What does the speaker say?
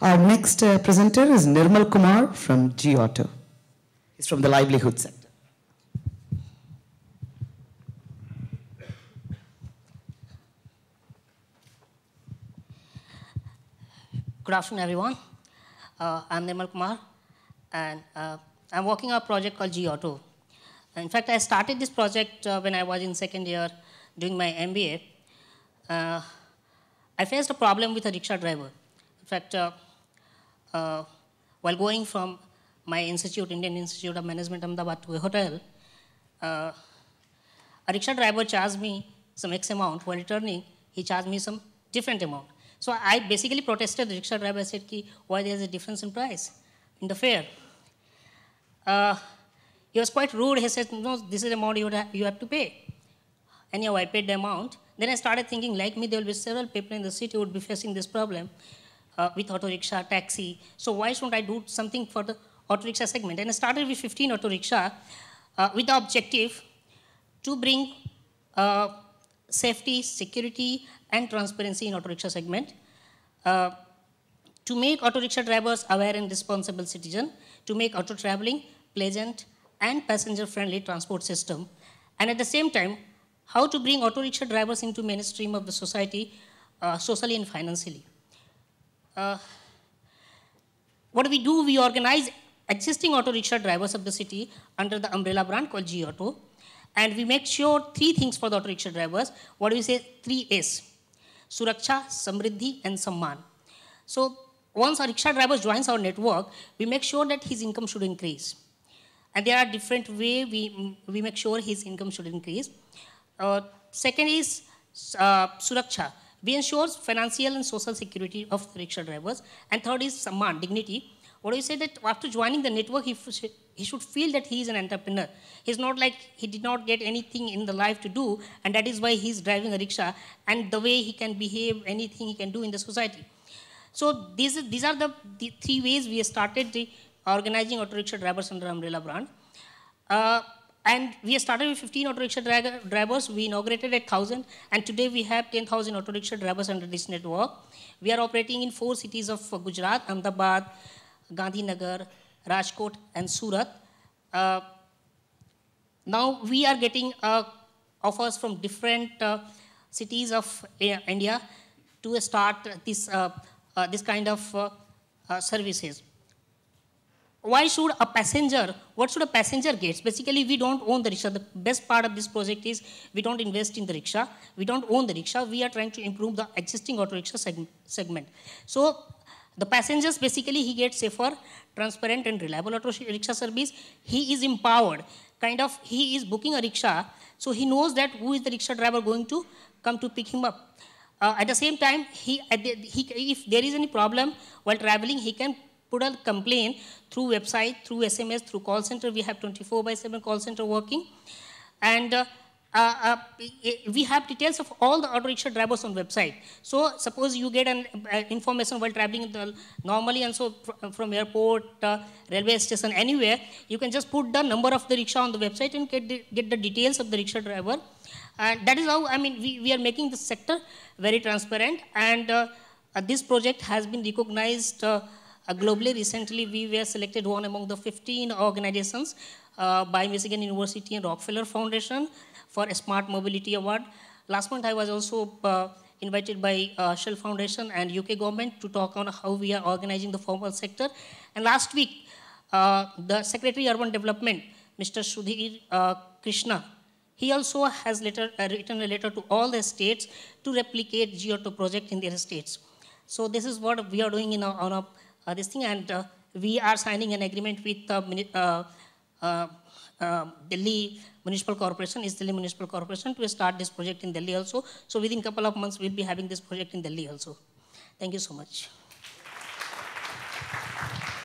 Our next presenter is Nirmal Kumar from G-Auto. He's from the livelihood sector. Good afternoon, everyone. I'm Nirmal Kumar, and I'm working on a project called G-Auto. In fact, I started this project when I was in second year doing my MBA. I faced a problem with a rickshaw driver. In fact, while going from my institute, Indian Institute of Management, Ahmedabad, to a hotel, a rickshaw driver charged me some X amount. While returning, he charged me some different amount. So I basically protested the rickshaw driver. I said, why there's a difference in price, in the fare? He was quite rude. He said, no, this is the amount you have to pay. Anyhow, I paid the amount. Then I started thinking, like me, there will be several people in the city who would be facing this problem with auto rickshaw, taxi. So why shouldn't I do something for the auto rickshaw segment? And I started with 15 auto rickshaw with the objective to bring safety, security, and transparency in auto rickshaw segment, to make auto rickshaw drivers aware and responsible citizen, to make auto traveling pleasant and passenger-friendly transport system, and at the same time, how to bring auto rickshaw drivers into mainstream of the society, socially and financially. What do? We organize existing auto rickshaw drivers of the city under the umbrella brand called G-Auto, and we make sure three things for the auto rickshaw drivers. What do we say? 3 A's: Suraksha, Samriddhi, and Samman. So once a rickshaw driver joins our network, we make sure that his income should increase. And there are different ways we make sure his income should increase. Second is Suraksha. We ensure financial and social security of the rickshaw drivers. And third is Samman, dignity. What do you say? That after joining the network, he should feel that he is an entrepreneur. He's not like he did not get anything in the life to do, and that is why he's driving a rickshaw, and the way he can behave, anything he can do in the society. So these are the 3 ways we started organizing auto rickshaw drivers under umbrella brand. And we started with 15 auto rickshaw drivers. We inaugurated at 1,000, and today we have 10,000 auto rickshaw drivers under this network. We are operating in 4 cities of Gujarat: Ahmedabad, Gandhinagar, Rajkot, and Surat. Now we are getting offers from different cities of India to start this kind of services. Why should a passenger, what should a passenger get? Basically, we don't own the rickshaw. The best part of this project is we don't invest in the rickshaw. We don't own the rickshaw. We are trying to improve the existing auto rickshaw segment. So the passengers, basically, he gets safer, transparent, and reliable auto rickshaw service. He is empowered. He is booking a rickshaw, so he knows that who is the rickshaw driver going to come to pick him up. At the same time, if there is any problem while traveling, he can put a complaint through website, through SMS, through call center. We have 24/7 call center working. And we have details of all the auto rickshaw drivers on website. So suppose you get an information while traveling normally, and so from airport, railway station, anywhere, you can just put the number of the rickshaw on the website and get the details of the rickshaw driver. And that is how, we are making this sector very transparent. And this project has been recognized globally. Recently, we were selected one among the 15 organizations by Michigan University and Rockefeller Foundation for a Smart Mobility Award. Last month, I was also invited by Shell Foundation and UK government to talk on how we are organizing the formal sector. And last week, the Secretary Urban Development, Mr. Sudhir Krishna, he also has written a letter to all the states to replicate G-Auto project in their states. So this is what we are doing on this thing, and we are signing an agreement with Delhi Municipal Corporation, East Delhi Municipal Corporation, to start this project in Delhi also. So within a couple of months, we'll be having this project in Delhi also. Thank you so much.